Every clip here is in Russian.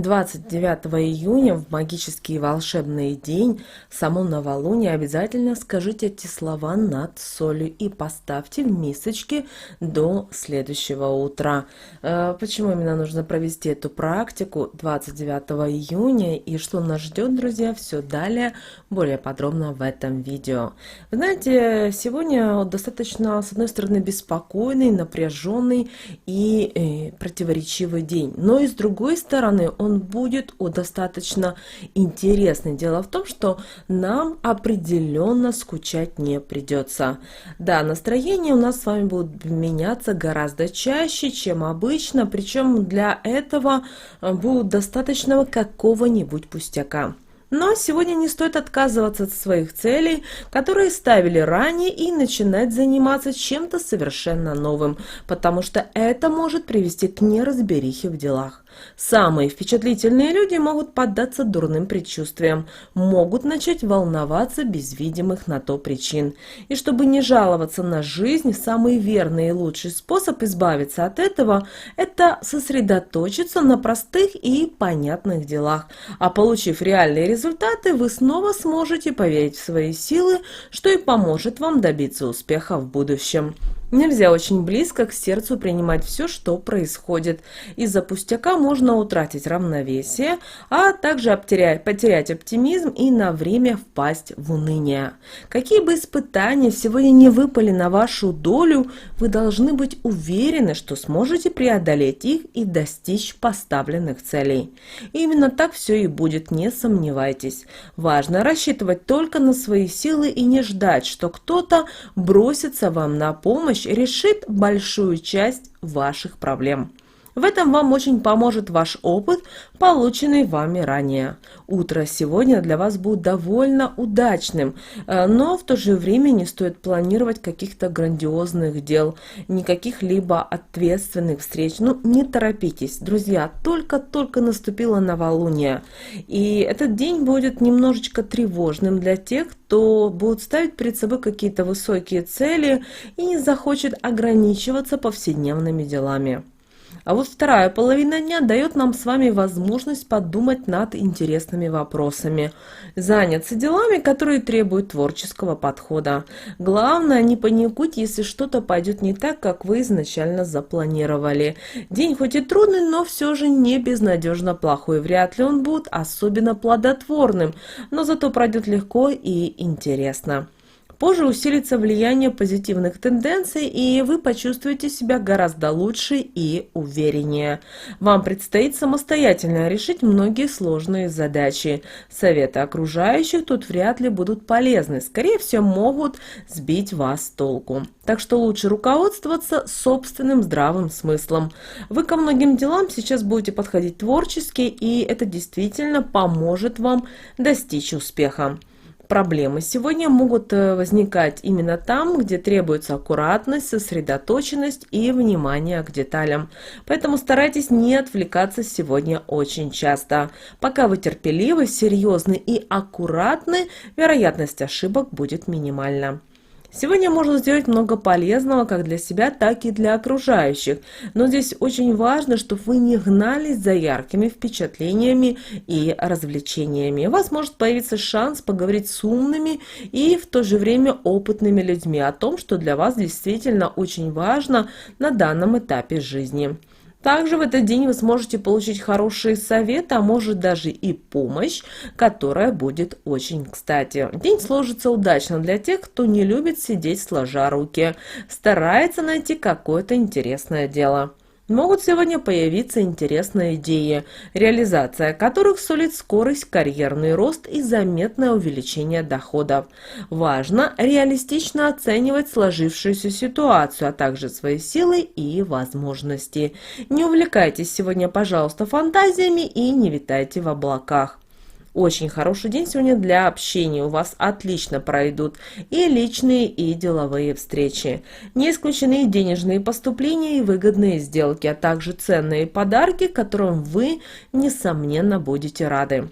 29 июня в магический и волшебный день, в само новолуние, обязательно скажите эти слова над солью и поставьте в мисочке до следующего утра. Почему именно нужно провести эту практику 29 июня и что нас ждет, друзья, все далее более подробно в этом видео. Вы знаете, сегодня достаточно, с одной стороны, беспокойный, напряженный и противоречивый день, но и с другой стороны он будет достаточно интересный. Дело в том, что нам определенно скучать не придется. Да, настроение у нас с вами будет меняться гораздо чаще, чем обычно, причем для этого будет достаточно какого-нибудь пустяка. Но сегодня не стоит отказываться от своих целей, которые ставили ранее, и начинать заниматься чем-то совершенно новым, потому что это может привести к неразберихе в делах. Самые впечатлительные люди могут поддаться дурным предчувствиям, могут начать волноваться без видимых на то причин. И чтобы не жаловаться на жизнь, самый верный и лучший способ избавиться от этого – это сосредоточиться на простых и понятных делах. А получив реальные результаты, вы снова сможете поверить в свои силы, что и поможет вам добиться успеха в будущем. Нельзя очень близко к сердцу принимать все, что происходит. Из-за пустяка можно утратить равновесие, а также потерять оптимизм и на время впасть в уныние. Какие бы испытания сегодня не выпали на вашу долю, вы должны быть уверены, что сможете преодолеть их и достичь поставленных целей. И именно так все и будет, не сомневайтесь. Важно рассчитывать только на свои силы и не ждать, что кто-то бросится вам на помощь, решит большую часть ваших проблем. В этом вам очень поможет ваш опыт, полученный вами ранее. Утро сегодня для вас будет довольно удачным, но в то же время не стоит планировать каких-то грандиозных дел, никаких либо ответственных встреч. Не торопитесь, друзья, только-только наступило новолуние, и этот день будет немножечко тревожным для тех, кто будет ставить перед собой какие-то высокие цели и не захочет ограничиваться повседневными делами. А вот вторая половина дня дает нам с вами возможность подумать над интересными вопросами, заняться делами, которые требуют творческого подхода. Главное, не паникуйте, если что-то пойдет не так, как вы изначально запланировали. День хоть и трудный, но все же не безнадежно плохой. Вряд ли он будет особенно плодотворным, но зато пройдет легко и интересно. Позже усилится влияние позитивных тенденций, и вы почувствуете себя гораздо лучше и увереннее. Вам предстоит самостоятельно решить многие сложные задачи. Советы окружающих тут вряд ли будут полезны, скорее всего, могут сбить вас с толку. Так что лучше руководствоваться собственным здравым смыслом. Вы ко многим делам сейчас будете подходить творчески, и это действительно поможет вам достичь успеха. Проблемы сегодня могут возникать именно там, где требуется аккуратность, сосредоточенность и внимание к деталям. Поэтому старайтесь не отвлекаться сегодня очень часто. Пока вы терпеливы, серьезны и аккуратны, вероятность ошибок будет минимальна. Сегодня можно сделать много полезного как для себя, так и для окружающих. Но здесь очень важно, чтобы вы не гнались за яркими впечатлениями и развлечениями. У вас может появиться шанс поговорить с умными и в то же время опытными людьми о том, что для вас действительно очень важно на данном этапе жизни. Также в этот день вы сможете получить хорошие советы, а может даже и помощь, которая будет очень кстати. День сложится удачно для тех, кто не любит сидеть сложа руки, старается найти какое-то интересное дело. Могут сегодня появиться интересные идеи, реализация которых сулит скорость, карьерный рост и заметное увеличение доходов. Важно реалистично оценивать сложившуюся ситуацию, а также свои силы и возможности. Не увлекайтесь сегодня, пожалуйста, фантазиями и не витайте в облаках. Очень хороший день сегодня для общения. У вас отлично пройдут и личные, и деловые встречи. Не исключены денежные поступления и выгодные сделки, а также ценные подарки, которым вы, несомненно, будете рады.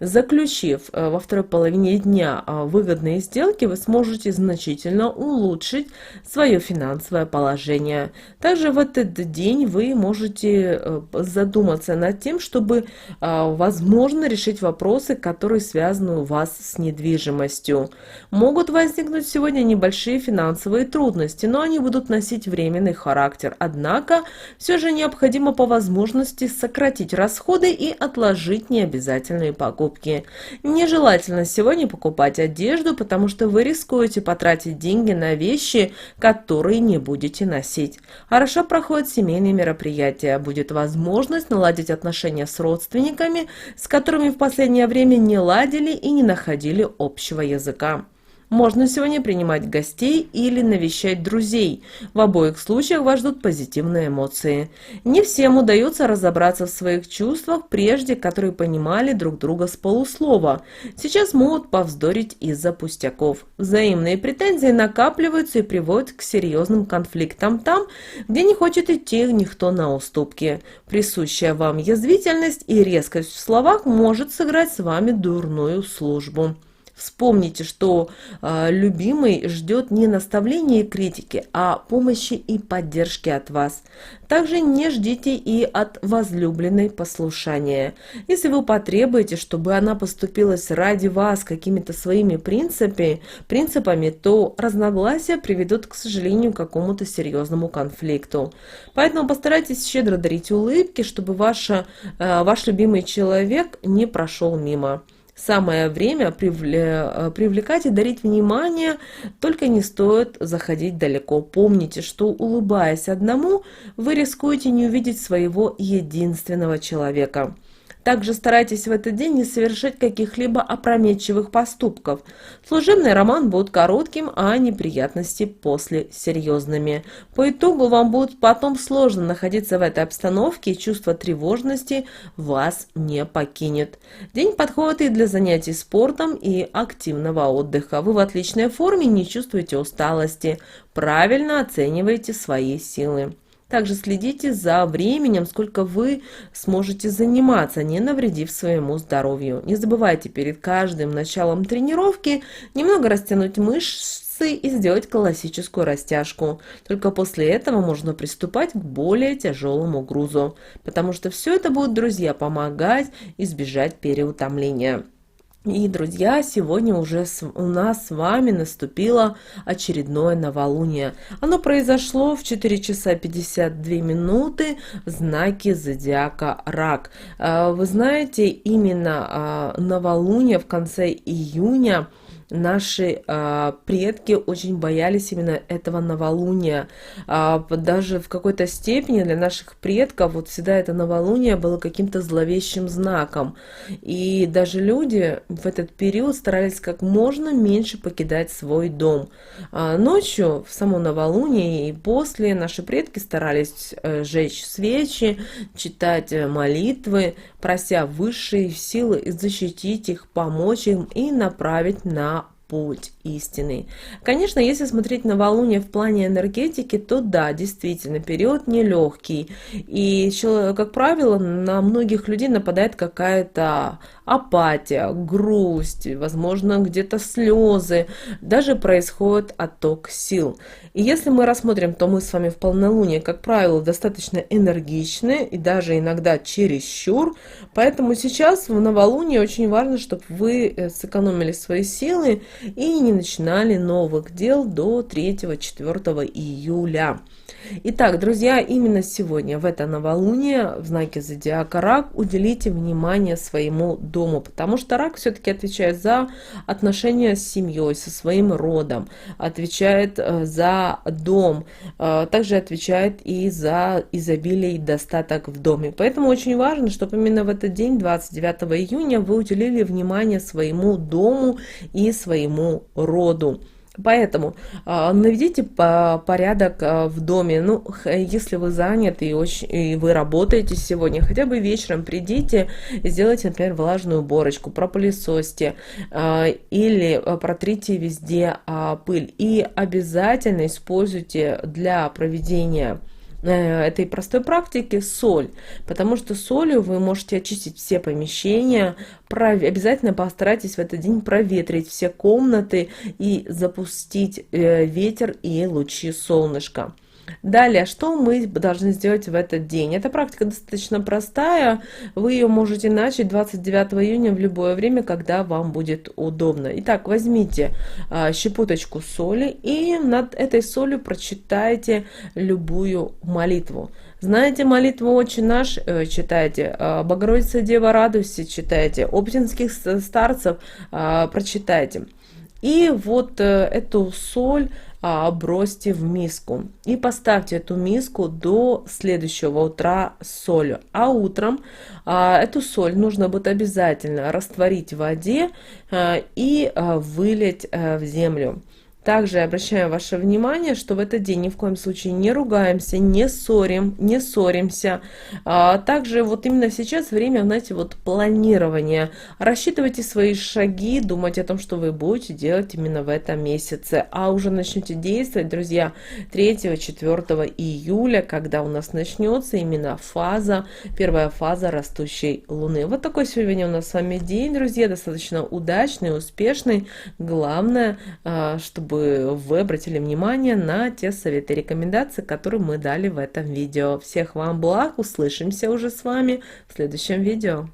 Заключив во второй половине дня выгодные сделки, вы сможете значительно улучшить свое финансовое положение. Также в этот день вы можете задуматься над тем, чтобы, возможно, решить вопросы, которые связаны у вас с недвижимостью. Могут возникнуть сегодня небольшие финансовые трудности, но они будут носить временный характер. Однако, все же необходимо по возможности сократить расходы и отложить необязательные покупки. Нежелательно сегодня покупать одежду, потому что вы рискуете потратить деньги на вещи, которые не будете носить. Хорошо проходят семейные мероприятия. Будет возможность наладить отношения с родственниками, с которыми в последнее время не ладили и не находили общего языка. Можно сегодня принимать гостей или навещать друзей. В обоих случаях вас ждут позитивные эмоции. Не всем удается разобраться в своих чувствах прежде, которые понимали друг друга с полуслова. Сейчас могут повздорить из-за пустяков. Взаимные претензии накапливаются и приводят к серьезным конфликтам там, где не хочет идти никто на уступки. Присущая вам язвительность и резкость в словах может сыграть с вами дурную службу. Вспомните, что любимый ждет не наставления и критики, а помощи и поддержки от вас. Также не ждите и от возлюбленной послушания. Если вы потребуете, чтобы она поступилась ради вас какими-то своими принципами, то разногласия приведут, к сожалению, к какому-то серьезному конфликту. Поэтому постарайтесь щедро дарить улыбки, чтобы ваш любимый человек не прошел мимо. Самое время привлекать и дарить внимание, только не стоит заходить далеко. Помните, что, улыбаясь одному, вы рискуете не увидеть своего единственного человека. Также старайтесь в этот день не совершать каких-либо опрометчивых поступков. Служебный роман будет коротким, а неприятности после серьезными. По итогу вам будет потом сложно находиться в этой обстановке, и чувство тревожности вас не покинет. День подходит и для занятий спортом, и активного отдыха. Вы в отличной форме, не чувствуете усталости, правильно оцениваете свои силы. Также следите за временем, сколько вы сможете заниматься, не навредив своему здоровью. Не забывайте перед каждым началом тренировки немного растянуть мышцы и сделать классическую растяжку. Только после этого можно приступать к более тяжелому грузу, потому что все это будет, друзья, помогать избежать переутомления. И, друзья, сегодня уже у нас с вами наступило очередное новолуние. Оно произошло в 4 часа 52 минуты в знаке зодиака Рак. Вы знаете, именно новолуние в конце июня наши предки очень боялись именно этого новолуния. Даже в какой-то степени для наших предков вот всегда это новолуние было каким-то зловещим знаком. И даже люди в этот период старались как можно меньше покидать свой дом. Ночью, в само новолуние и после, наши предки старались жечь свечи, читать молитвы, прося высшие силы защитить их, помочь им и направить на путь истины. Конечно, если смотреть новолуние в плане энергетики, то да, действительно, период нелегкий. И, как правило, на многих людей нападает какая-то апатия, грусть, возможно, где-то слезы, даже происходит отток сил. И если мы рассмотрим, то мы с вами в полнолуние, как правило, достаточно энергичны и даже иногда чересчур. Поэтому сейчас в новолуние очень важно, чтобы вы сэкономили свои силы и не начинали новых дел до 3-4 июля. Итак, друзья, именно сегодня в это новолуние в знаке зодиака Рак уделите внимание своему дому, потому что Рак все-таки отвечает за отношения с семьей, со своим родом, отвечает за дом, также отвечает и за изобилие и достаток в доме. Поэтому очень важно, чтобы именно в этот день, 29 июня, вы уделили внимание своему дому и своему роду. Поэтому наведите порядок в доме. Ну, если вы заняты и вы работаете сегодня, хотя бы вечером придите и сделайте, например, влажную уборочку, пропылесосьте или протрите везде пыль. И обязательно используйте для проведения этой простой практики соль, потому что солью вы можете очистить все помещения, обязательно постарайтесь в этот день проветрить все комнаты и запустить ветер и лучи солнышка. Далее, что мы должны сделать в этот день? Эта практика достаточно простая, вы ее можете начать 29 июня в любое время, когда вам будет удобно. Итак, возьмите щепоточку соли и над этой солью прочитайте любую молитву. Знаете молитву «Отче наш» читайте, «Богородица Дева радуйся» читайте, «Оптинских старцев» прочитайте. И вот эту соль бросьте в миску и поставьте эту миску до следующего утра с солью. А утром эту соль нужно будет обязательно растворить в воде и вылить в землю. Также обращаю ваше внимание, что в этот день ни в коем случае не ругаемся, не ссоримся. Также вот именно сейчас время, знаете, вот планирования. Рассчитывайте свои шаги, думайте о том, что вы будете делать именно в этом месяце. А уже начнете действовать, друзья, 3-4 июля, когда у нас начнется именно первая фаза растущей Луны. Вот такой сегодня у нас с вами день, друзья, достаточно удачный, успешный. Главное, чтобы вы обратили внимание на те советы и рекомендации, которые мы дали в этом видео. Всех вам благ, услышимся уже с вами в следующем видео.